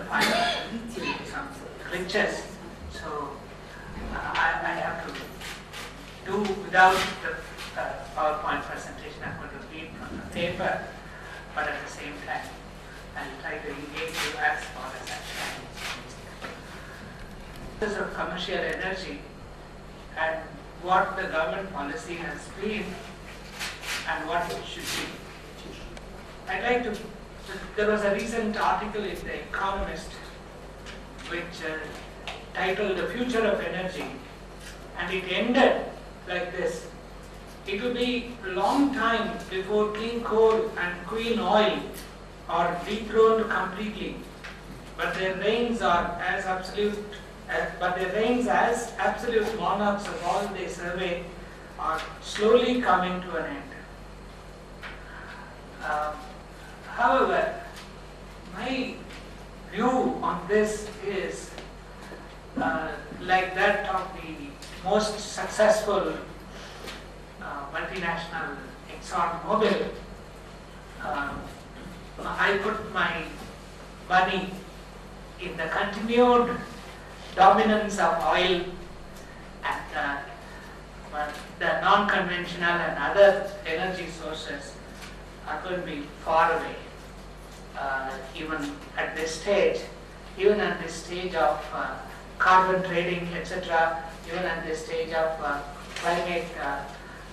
find some glitches. So I have to do without the PowerPoint presentation. I'm going to read from the paper, but at the same time, I'll try to engage you as far as I can. This of commercial energy and what the government policy has been and what it should be. I'd like to, there was a recent article in The Economist which titled The Future of Energy, and it ended like this: it will be a long time before clean coal and clean oil are dethroned completely, but their reigns are as absolute monarchs of all they survey are slowly coming to an end. However, my view on this is like that of the most successful multinational ExxonMobil. I put my money in the continued dominance of oil, and the non-conventional and other energy sources are going to be far away, even at this stage of carbon trading, etc., even at this stage of climate,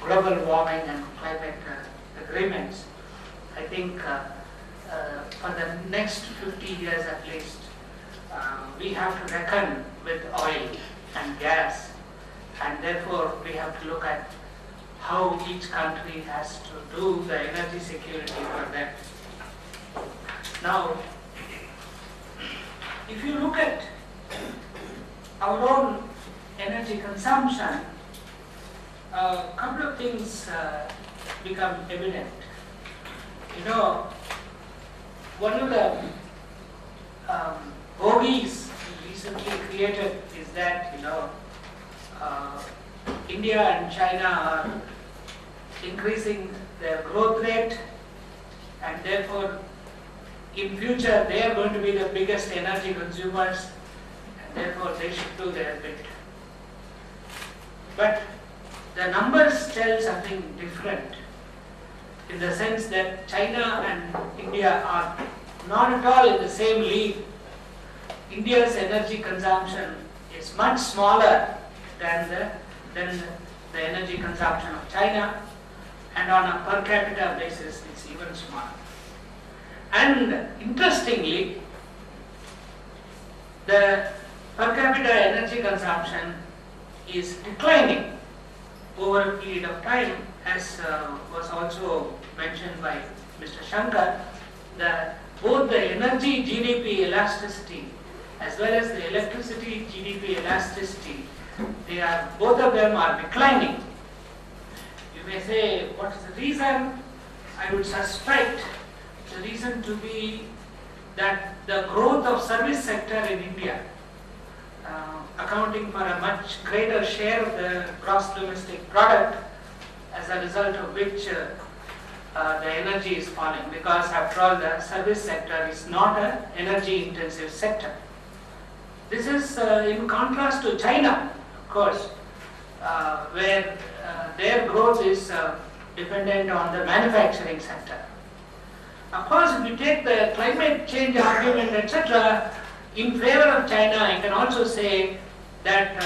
global warming and climate agreements. I think for the next 50 years at least, we have to reckon with oil and gas, and therefore we have to look at how each country has to do the energy security for them. Now, if you look at our own energy consumption, a couple of things become evident. You know, one of the bogeys recently created is that, you know, India and China are increasing their growth rate, and therefore in future they are going to be the biggest energy consumers, and therefore they should do their bit. But the numbers tell something different, in the sense that China and India are not at all in the same league. India's energy consumption is much smaller than the energy consumption of China, and on a per capita basis it's even smaller. And interestingly, the per capita energy consumption is declining over a period of time, as was also mentioned by Mr. Shankar. Both the energy GDP elasticity as well as the electricity GDP elasticity, both of them are declining. You may say, what is the reason? I would suspect the reason to be that the growth of service sector in India, accounting for a much greater share of the gross domestic product, as a result of which the energy is falling, because after all the service sector is not an energy intensive sector. This is in contrast to China, of course, where their growth is dependent on the manufacturing sector. Of course, if you take the climate change argument, etc., in favor of China, I can also say that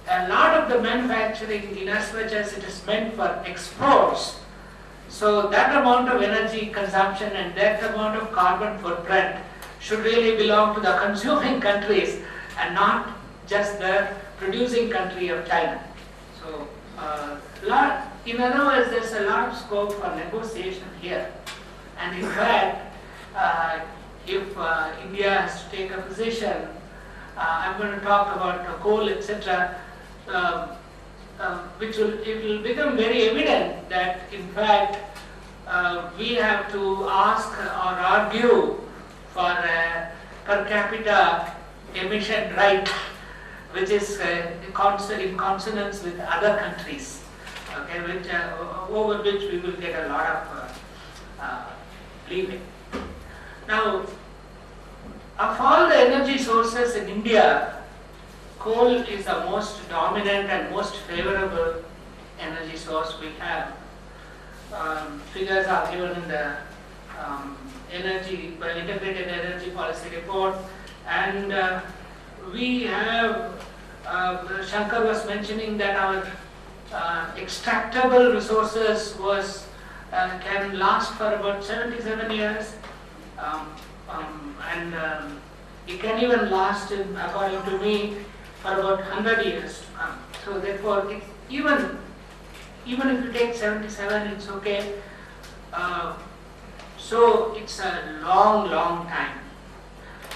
a lot of the manufacturing, in as much as it is meant for exports, so that amount of energy consumption and that amount of carbon footprint should really belong to the consuming countries and not just the producing country of China. So, in other words, there's a lot of scope for negotiation here. And in fact, if India has to take a position, I'm going to talk about coal, etc., it will become very evident that in fact we have to ask or argue for a per capita emission right, which is in consonance with other countries, okay, over which we will get a lot of leeway. Now, Of all the energy sources in India, coal is the most dominant and most favorable energy source we have. Figures are given in the integrated energy policy report, and we have, Shankar was mentioning that our extractable resources can last for about 77 years, and it can even last, according to me, for about 100 years to come. So therefore, even if you take 77, it's okay. So it's a long time.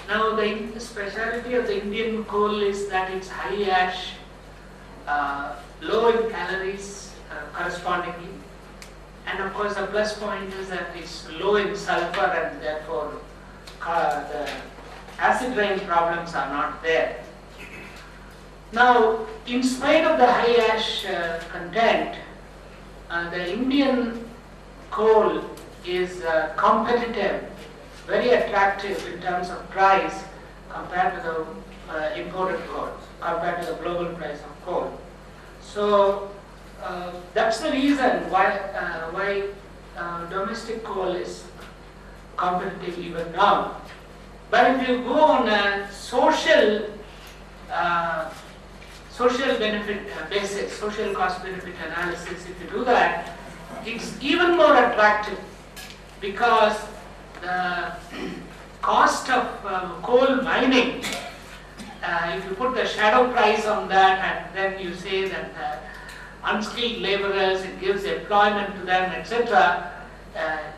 Now the speciality of the Indian coal is that it's high ash, low in calories correspondingly, and of course the plus point is that it's low in sulfur, and therefore the acid rain problems are not there. Now, in spite of the high ash content, the Indian coal is competitive, very attractive in terms of price compared to the imported coal, compared to the global price of coal. So that's the reason why domestic coal is competitive even now. But if you go on a social benefit basis, social cost benefit analysis, if you do that, it's even more attractive, because the cost of coal mining, if you put the shadow price on that, and then you say that the unskilled laborers, it gives employment to them, etc.,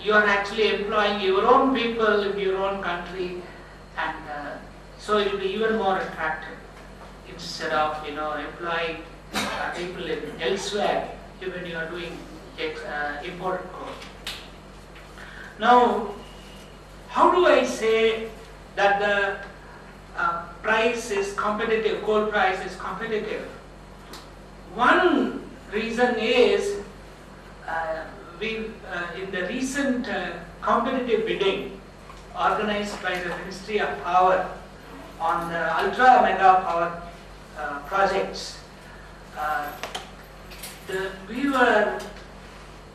you are actually employing your own people in your own country, and so it will be even more attractive, instead of employing people elsewhere when you are doing imported coal. Now, how do I say that the price is competitive, coal price is competitive? One reason is in the recent competitive bidding organized by the Ministry of Power on the ultra mega power projects, we were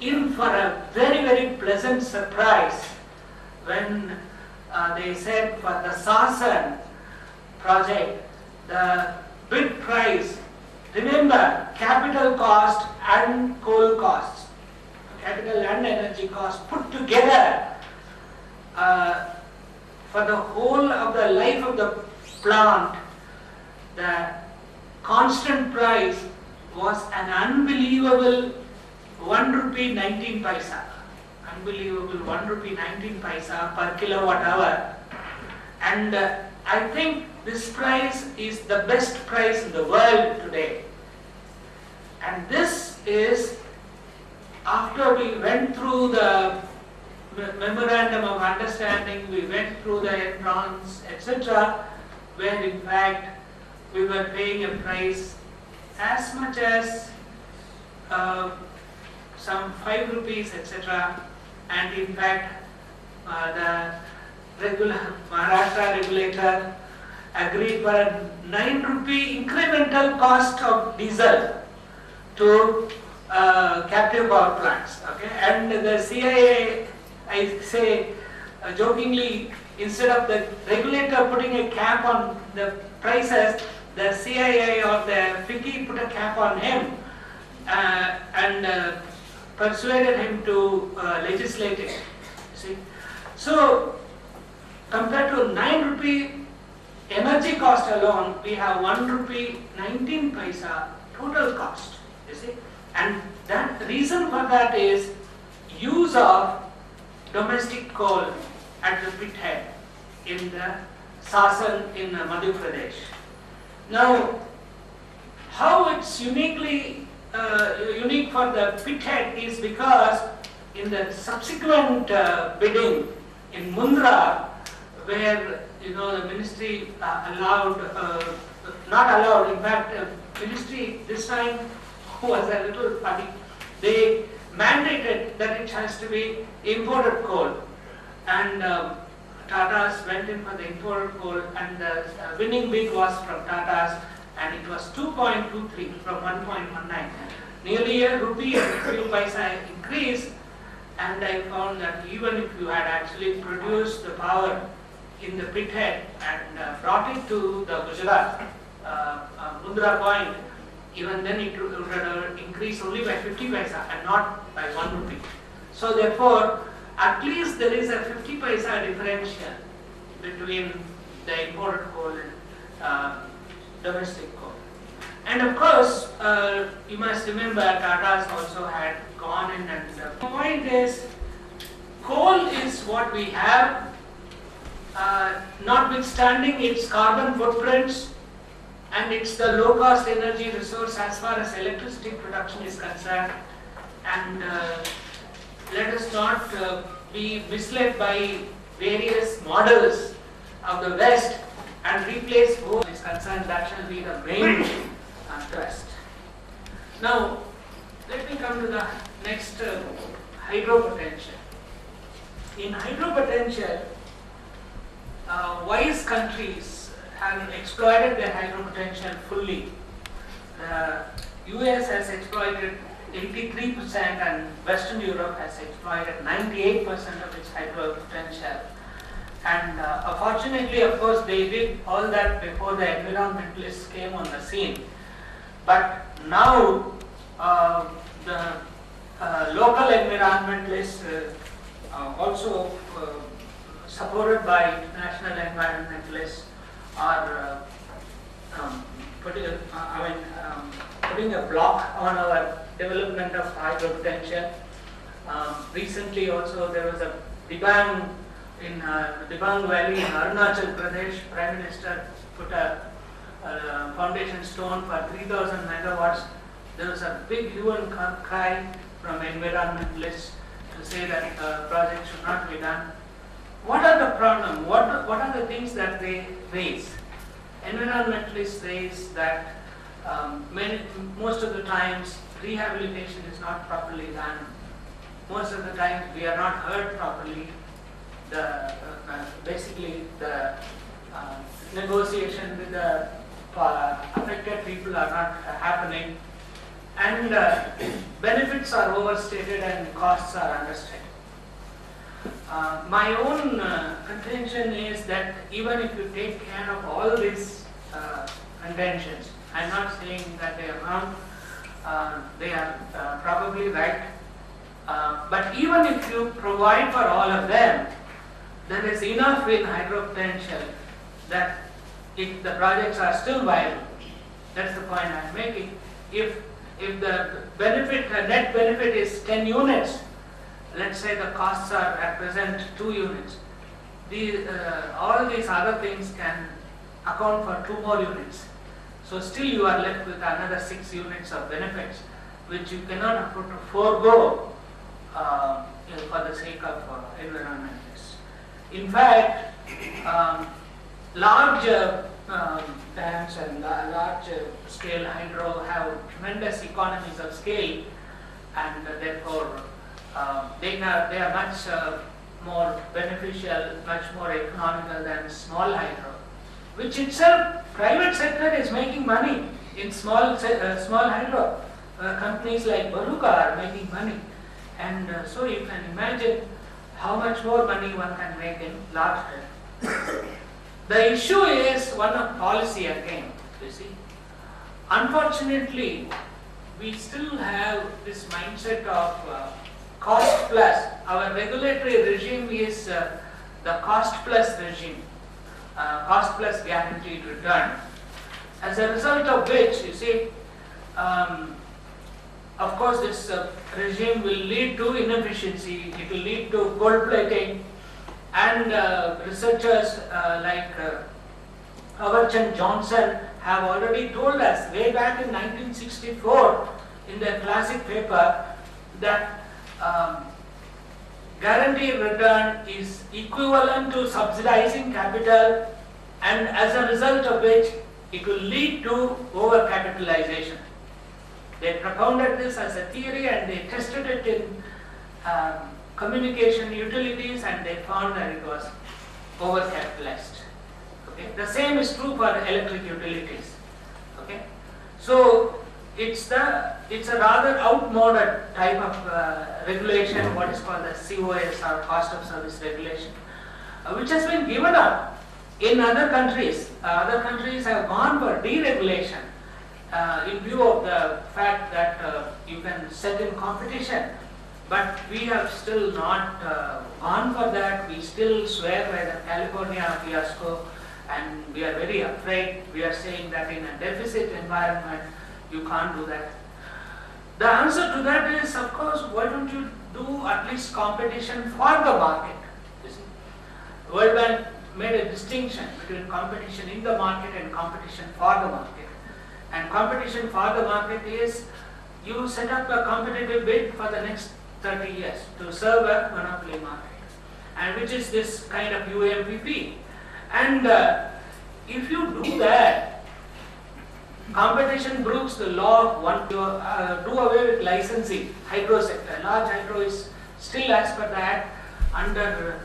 in for a very pleasant surprise when they said for the Sasan project, the bid price, remember, capital cost and coal costs, capital and energy costs put together, for the whole of the life of the plant, the constant price was an unbelievable 1 rupee 19 paisa. Unbelievable 1 rupee 19 paisa per kilowatt hour. And I think this price is the best price in the world today. And this is after we went through the memorandum of understanding, we went through the entrance, etc., where in fact we were paying a price as much as some 5 rupees, etc., and in fact the Maharashtra regulator agreed for a 9 rupee incremental cost of diesel to captive power plants. Okay, and the CIA, I say jokingly, instead of the regulator putting a cap on the prices, the CIA or the FICCI put a cap on him and persuaded him to legislate it. See, so compared to 9 rupee energy cost alone, we have 1 rupee 19 paisa total cost. You see, and that reason for that is use of domestic coal at the pit head in the Sasan in Madhya Pradesh. Now, how it's unique for the pit head is because in the subsequent bidding in Mundra, where the ministry allowed, not allowed, in fact, ministry this time was a little funny. They mandated that it has to be imported coal, and Tata's went in for the imported coal, and the winning bid was from Tata's, and it was 2.23 from 1.19. Nearly a rupee and a few paisa increase, and I found that even if you had actually produced the power in the pit head and brought it to the Gujarat Mundra point, even then it would have increased only by 50 paisa and not by 1 rupee. So therefore, at least there is a 50 paisa differential between the imported coal and domestic coal. And of course, you must remember Tata's also had gone in, and the point is, coal is what we have, notwithstanding its carbon footprints, and it's the low cost energy resource as far as electricity production is concerned. And let us not be misled by various models of the West and replace both is concerned. That shall be the main thrust. Now, let me come to the next hydro potential. In hydro potential, wise countries have exploited their hydro potential fully. The US has exploited 83% and Western Europe has exploited 98% of its hydro potential. And fortunately, of course, they did all that before the environmentalists came on the scene. But now the local environmentalists, also supported by international environmentalists, are putting a block on our development of hydro potential. Recently also there was a Dibang in Dibang Valley in Arunachal Pradesh. Prime Minister put a foundation stone for 3,000 megawatts. There was a big hue and cry from environmentalists to say that the project should not be done. What are the problems? What are the things that they raise? Environmentalists raise that most of the times rehabilitation is not properly done. Most of the times we are not heard properly. Basically the negotiation with the affected people are not happening, and benefits are overstated and costs are understated. My own contention is that even if you take care of all these contentions, I'm not saying that they are wrong, they are probably right, but even if you provide for all of them, there is enough in hydro potential that if the projects are still viable. That's the point I'm making. If the benefit, net benefit is 10 units, let's say the costs are at present 2 units. All these other things can account for 2 more units. So still you are left with another 6 units of benefits, which you cannot afford to forego for the sake of environmentalists. In fact, large dams and large scale hydro have tremendous economies of scale, and therefore they are much more beneficial, much more economical than small hydro, which itself private sector is making money in small hydro. Companies like Baruka are making money, and so you can imagine how much more money one can make in large hydro. The issue is one of policy again, you see. Unfortunately, we still have this mindset of cost plus. Our regulatory regime is the cost plus regime, cost plus guaranteed return. As a result of which, you see, of course this regime will lead to inefficiency, it will lead to gold plating, and researchers like Haverchand Johnson have already told us way back in 1964 in their classic paper that guaranteed return is equivalent to subsidizing capital, and as a result of which it will lead to overcapitalization. They propounded this as a theory and they tested it in communication utilities, and they found that it was overcapitalized. Okay, the same is true for electric utilities. Okay, so it's a rather outmoded type of regulation, what is called the COS or cost of service regulation, which has been given up in other countries. Other countries have gone for deregulation in view of the fact that you can set in competition. But we have still not gone for that. We still swear by the California fiasco, and we are very afraid. We are saying that in a deficit environment, you can't do that. The answer to that is, of course, why don't you do at least competition for the market? You see, World Bank made a distinction between competition in the market and competition for the market. And competition for the market is you set up a competitive bid for the next 30 years to serve a monopoly market, and which is this kind of UMPP. And if you do that, competition breaks the law of one. You do away with licensing, hydro sector. Large hydro is still, as per the act, under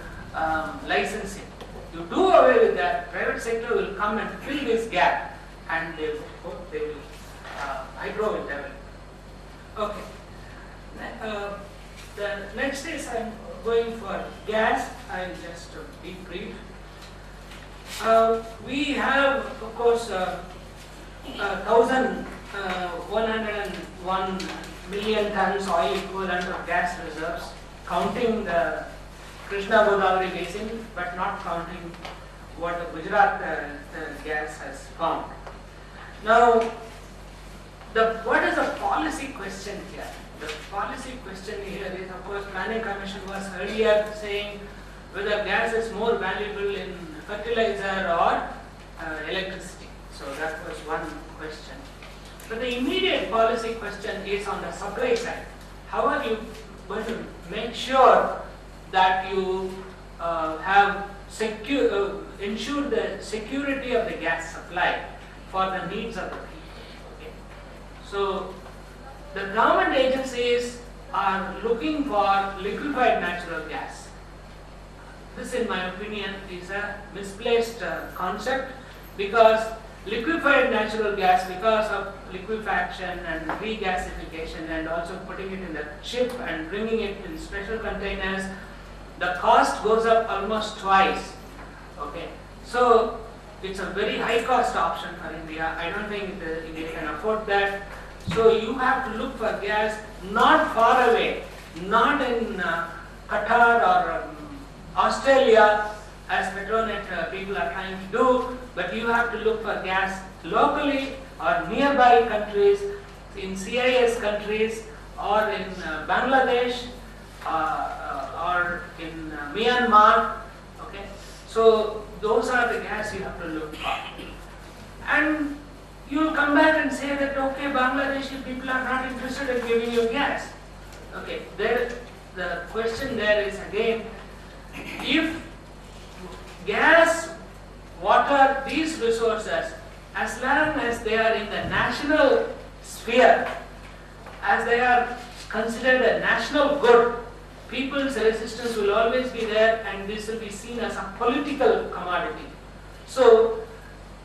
licensing. You do away with that, private sector will come and fill this gap, and they will hydro will develop. Okay. The next is I'm going for gas. I'll just be brief. We have, of course, 1,101 million tons oil equivalent of gas reserves, counting the Krishna Godavari basin, but not counting what the Gujarat gas has found. Now, what is the policy question here? The policy question here is, of course, Planning Commission was earlier saying whether gas is more valuable in fertilizer or electricity. So that was one question. But the immediate policy question is on the supply side. How are you going to make sure that you ensure the security of the gas supply for the needs of the people? Okay. So the government agencies are looking for liquefied natural gas. This, in my opinion, is a misplaced concept, because liquefied natural gas, because of liquefaction and regasification and also putting it in the ship and bringing it in special containers, the cost goes up almost twice. Okay, so it's a very high cost option for India. I don't think India can afford that. So you have to look for gas not far away, not in Qatar or Australia, as Petronet people are trying to do, but you have to look for gas locally or nearby countries, in CIS countries, or in Bangladesh, or in Myanmar. Okay, so those are the gas you have to look for. And you will come back and say that, okay, Bangladeshi people are not interested in giving you gas. Okay, the question there is again, if gas, water, these resources, as long as they are in the national sphere, as they are considered a national good, people's resistance will always be there, and this will be seen as a political commodity. So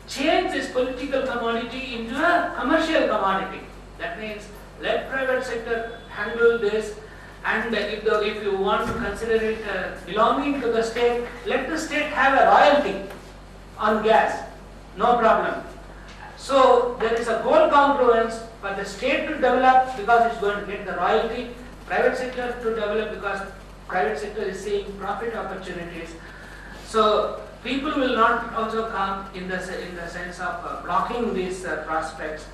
change this political commodity into a commercial commodity. That means let private sector handle this, and if you want to consider it belonging to the state, let the state have a royalty on gas, no problem. So there is a goal congruence for the state to develop because it's going to get the royalty, private sector to develop because private sector is seeing profit opportunities. So people will not also come in the sense of blocking these prospects.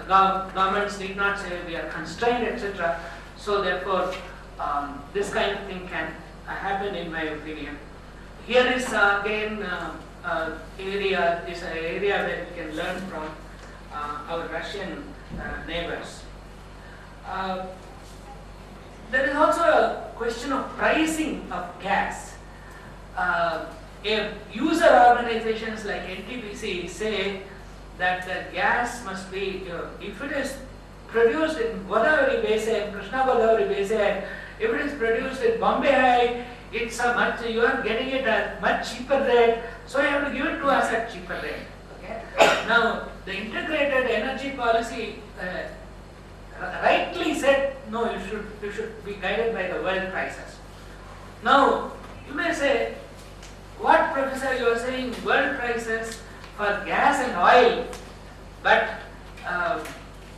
Governments need not say we are constrained, etc. So therefore, this kind of thing can happen, in my opinion. Here is again an area where we can learn from our Russian neighbors. There is also a question of pricing of gas. User organizations like NTPC say that the gas must be, if it is produced in Godavari Basin, Krishna Godavari Basin, if it is produced in Bombay High, it's a much, you are getting it at much cheaper rate, so you have to give it to us at cheaper rate. Okay? Now, the integrated energy policy rightly said, no, you should be guided by the world prices. Now, you may say, what, Professor, you are saying world prices for gas and oil, but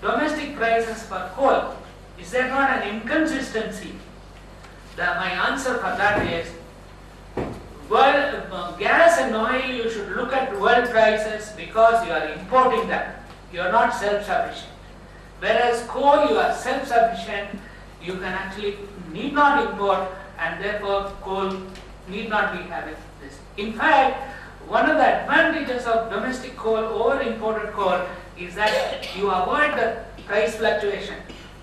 domestic prices for coal. Is there not an inconsistency? My answer for that is, gas and oil, you should look at world prices because you are importing them. You are not self-sufficient. Whereas coal, you are self-sufficient, you can actually need not import, and therefore coal need not be having this. In fact, one of the advantages of domestic coal over imported coal is that you avoid the price fluctuation,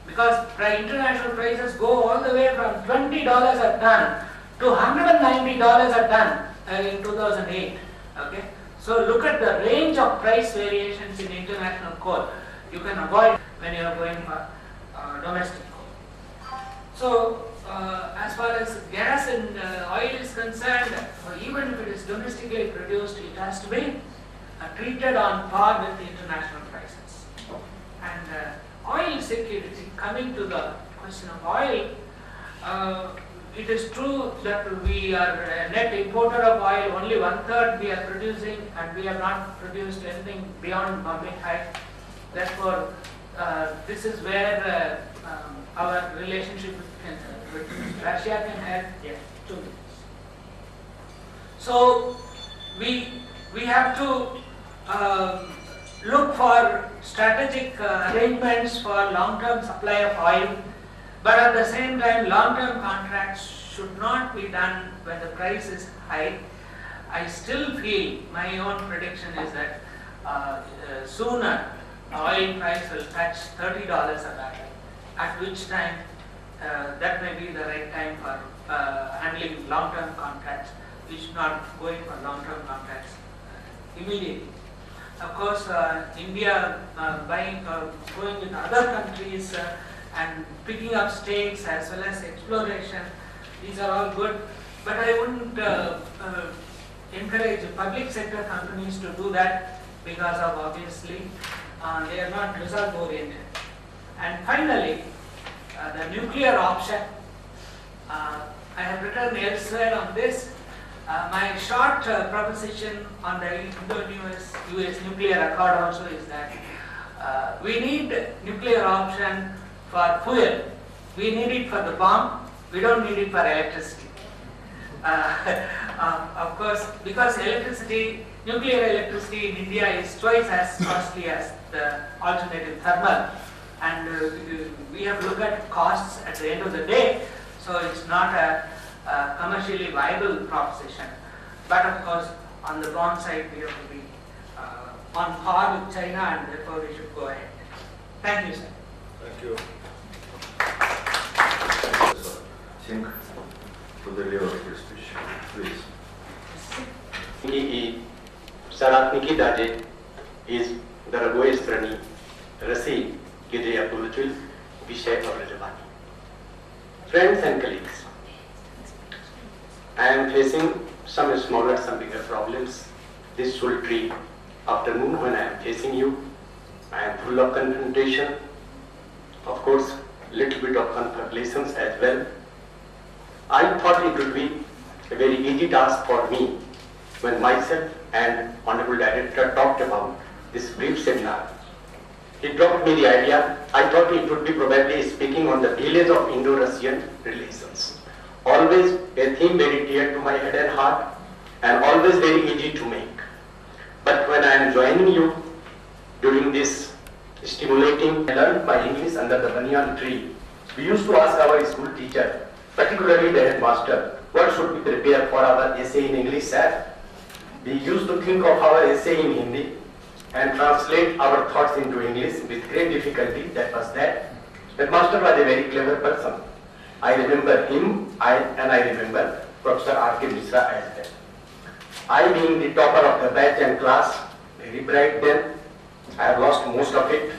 because international prices go all the way from $20 a ton to $190 a ton in 2008. Okay? So look at the range of price variations in international coal. You can avoid when you are going for domestic coal. So as far as gas and oil is concerned, even if it is domestically produced, it has to be treated on par with the international prices. And oil security, coming to the question of oil, it is true that we are a net importer of oil, only 1/3 we are producing, and we have not produced anything beyond Bombay High. Therefore, this is where our relationship with Russia can help. Yes, 2 minutes. So we have to look for strategic arrangements for long-term supply of oil, but at the same time, long-term contracts should not be done when the price is high. I still feel, my own prediction is that sooner oil price will touch $30 a barrel, at which time that may be the right time for handling long-term contracts. We should not go in for long-term contracts immediately. Of course, India going with other countries and picking up stakes as well as exploration, these are all good, but I wouldn't encourage public sector companies to do that because of, obviously, they are not result oriented. And finally, the nuclear option. I have written elsewhere on this. My short proposition on the Indo-US nuclear accord also is that we need nuclear option for fuel. We need it for the bomb. We don't need it for electricity. Of course, because nuclear electricity in India is twice as costly as the alternative thermal, and we have to look at costs at the end of the day, so it's not a commercially viable proposition. But of course, on the bond side, we have to be on par with China, and therefore we should go ahead. Thank you, sir. Thank you. Singh, to deliver your speech, please. Saratniki Daje is the Ragoy Strani, Rasi Gide Abdulatul, Vishay Aurajabani. Friends and colleagues, I am facing some smaller, some bigger problems this sultry afternoon when I am facing you. I am full of confrontation, of course, little bit of confabulations as well. I thought it would be a very easy task for me when myself and Honorable Director talked about this brief seminar. He dropped me the idea. I thought it would be probably speaking on the delays of Indo-Russian relations. Always a theme very dear to my head and heart, and always very easy to make. But when I am joining you during this stimulating, I learned my English under the banyan tree. We used to ask our school teacher, particularly the headmaster, what should we prepare for our essay in English, sir? We used to think of our essay in Hindi and translate our thoughts into English with great difficulty. That was that. Headmaster was a very clever person. I remember him, and I remember Professor R.K. Mishra as well. I, being the topper of the batch and class, very bright then, I have lost most of it.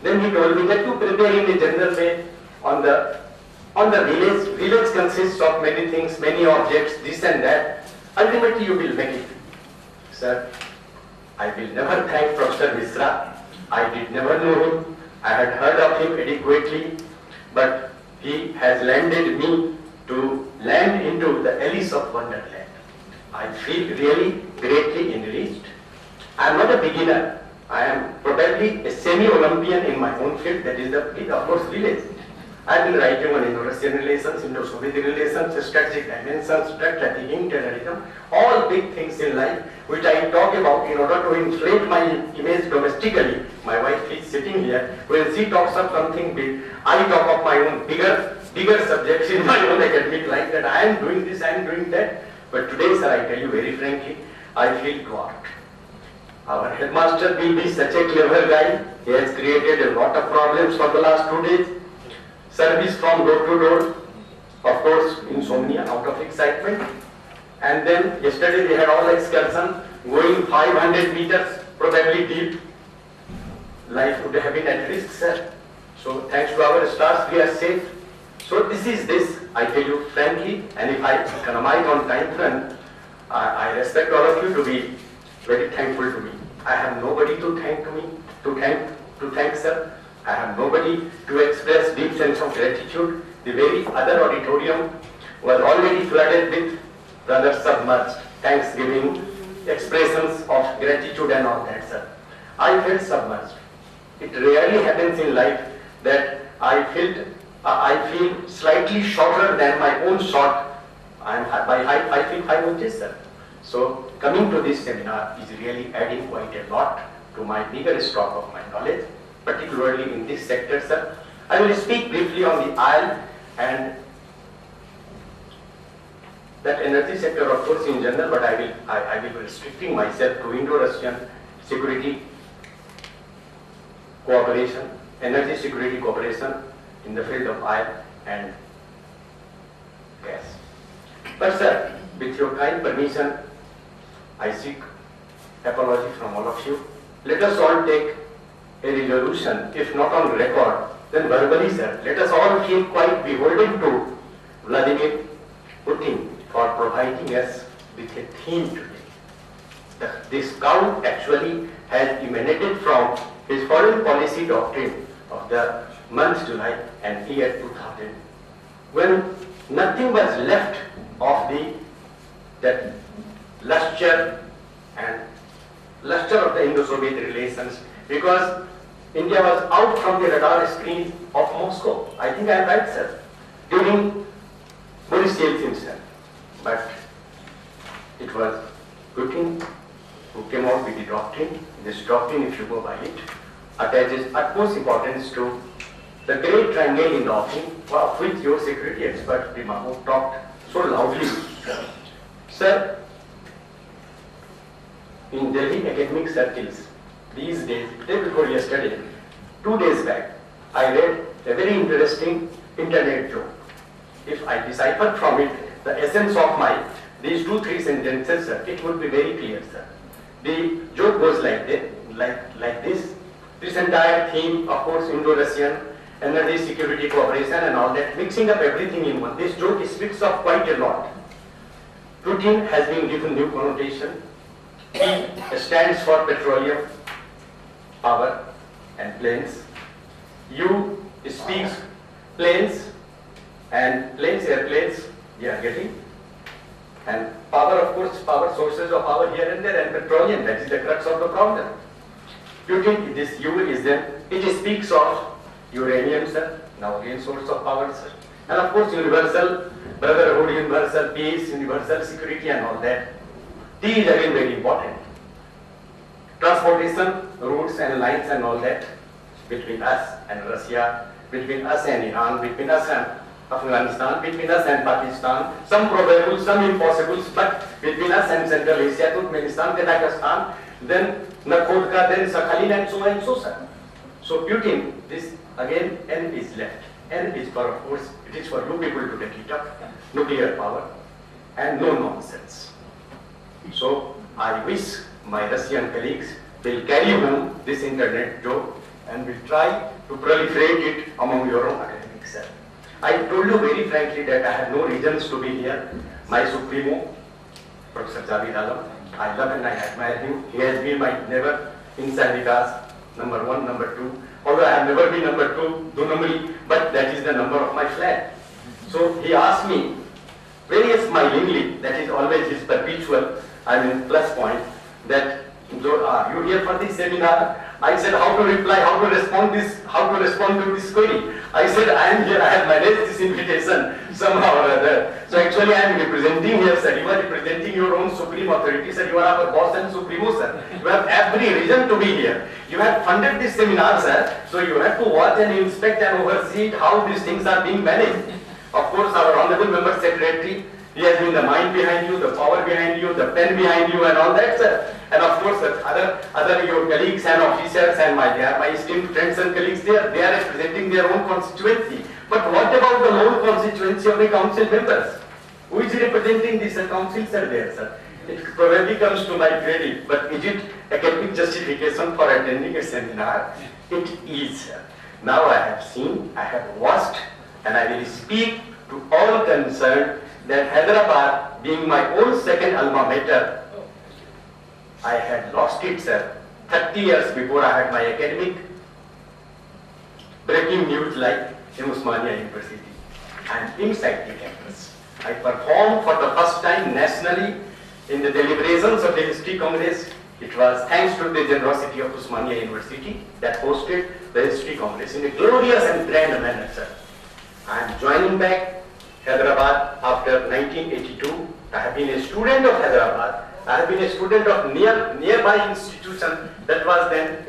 Then he told me that you prepare in a general way on on the village. Village consists of many things, many objects, this and that. Ultimately, you will make it. Sir, I will never thank Professor Misra. I did never know him. I had heard of him adequately, but he has landed me to land into the Alice of Wonderland. I feel really greatly enriched. I am not a beginner. I am probably a semi-Olympian in my own field, that is the, of course, village. I have been writing on Indo-Russian relations, Indo-Soviet relations, strategic dimensions, drug trafficking, terrorism, all big things in life which I talk about in order to inflate my image domestically. My wife is sitting here. When she talks of something big, I talk of my own bigger subjects in my own academic life, that I am doing this, I am doing that. But today, sir, I tell you very frankly, I feel dwarfed. Our headmaster will be such a clever guy. He has created a lot of problems for the last 2 days. Service from door to door, of course, insomnia out of excitement. And then yesterday we had all excursion going 500 meters, probably deep. Life would have been at risk, sir. So thanks to our stars, we are safe. So this is this, I tell you frankly, and if I economize on time front, I respect all of you to be very thankful to me. I have nobody to thank, sir. I have nobody to express deep sense of gratitude. The very other auditorium was already flooded with rather submerged thanksgiving, expressions of gratitude and all that, sir. I felt submerged. It rarely happens in life that I feel slightly shorter than my own shot. I am by height, I feel 5 inches, sir. So coming to this seminar is really adding quite a lot to my bigger stock of my knowledge, particularly in this sector, sir. I will speak briefly on the IL and that energy sector, of course, in general, but I will be restricting myself to Indo-Russian security cooperation, energy security cooperation in the field of oil and gas. But sir, with your kind permission, I seek apology from all of you. Let us all take a resolution, if not on record, then verbally, sir. Let us all feel quite beholden to Vladimir Putin for providing us with a theme today. This count actually has emanated from his foreign policy doctrine of the month July and year 2000, when nothing was left of that luster of the Indo-Soviet relations, because India was out from the radar screen of Moscow. I think I am right, sir, during Boris Yeltsin, sir. But it was Putin who came out with the doctrine. This doctrine, if you go by it, attaches utmost importance to the great triangle in the offing, of which your security expert Dimapur talked so loudly. Sir, in Delhi academic circles, these days, day before yesterday, 2 days back, I read a very interesting internet joke. If I decipher from it the essence of these 2-3 sentences, sir, it would be very clear, sir. The joke goes like this. This entire theme, of course, Indo-Russian, energy security cooperation and all that, mixing up everything in one. This joke speaks of quite a lot. Putin has been given new connotation. He stands for petroleum, power and planes. U speaks planes and planes, airplanes, we are getting. And power, of course, power sources of power here and there, and petroleum, that is the crux of the problem. Putin, this U is then, it speaks of uranium, sir, now again source of power, sir. And of course, universal brotherhood, universal peace, universal security and all that. T is again very important. Transportation, routes and lines and all that between us and Russia, between us and Iran, between us and Afghanistan, between us and Pakistan, some probable, some impossible, but between us and Central Asia, Turkmenistan, Kazakhstan, then Nakhodka, then Sakhalin and so on and so on. So Putin, this again, N is left. N is for, of course, it is for you people to take it up, nuclear power and no nonsense. So I wish my Russian colleagues will carry home this internet joke and will try to proliferate it among your own academics. I told you very frankly that I have no reasons to be here. My supremo, Professor Javed Alam, I love and I admire him. He has been my neighbor in Sandikas, number 1, number 2. Although I have never been number 2, Dunamri, but that is the number of my flat. So he asked me, very smilingly, that is always his perpetual, plus point, that are you here for this seminar? I said, how to reply, how to respond to this query. I said, I am here, I have managed this invitation somehow or other. So actually I am representing here, sir. You are representing your own supreme authority, sir. You are our boss and supremo, sir. You have every reason to be here. You have funded this seminar, sir. So you have to watch and inspect and oversee how these things are being managed. Of course, our honorable member secretary, he has been the mind behind you, the power behind you, the pen behind you, and all that, sir. And of course, other your colleagues and officers and they are my esteemed friends and colleagues there. They are representing their own constituency. But what about the whole constituency of the council members? Who is representing this councils are there, sir? It probably comes to my credit, but is it academic justification for attending a seminar? It is, sir. Now I have seen, I have watched, and I will speak to all concerned that Hyderabad, being my own second alma mater, I had lost it, sir. 30 years before I had my academic breaking news like in Osmania University. I am inside the campus. I performed for the first time nationally in the deliberations of the History Congress. It was thanks to the generosity of Osmania University that hosted the History Congress in a glorious and grand manner, sir. I am joining back Hyderabad after 1982. I have been a student of Hyderabad. I have been a student of nearby institution that was then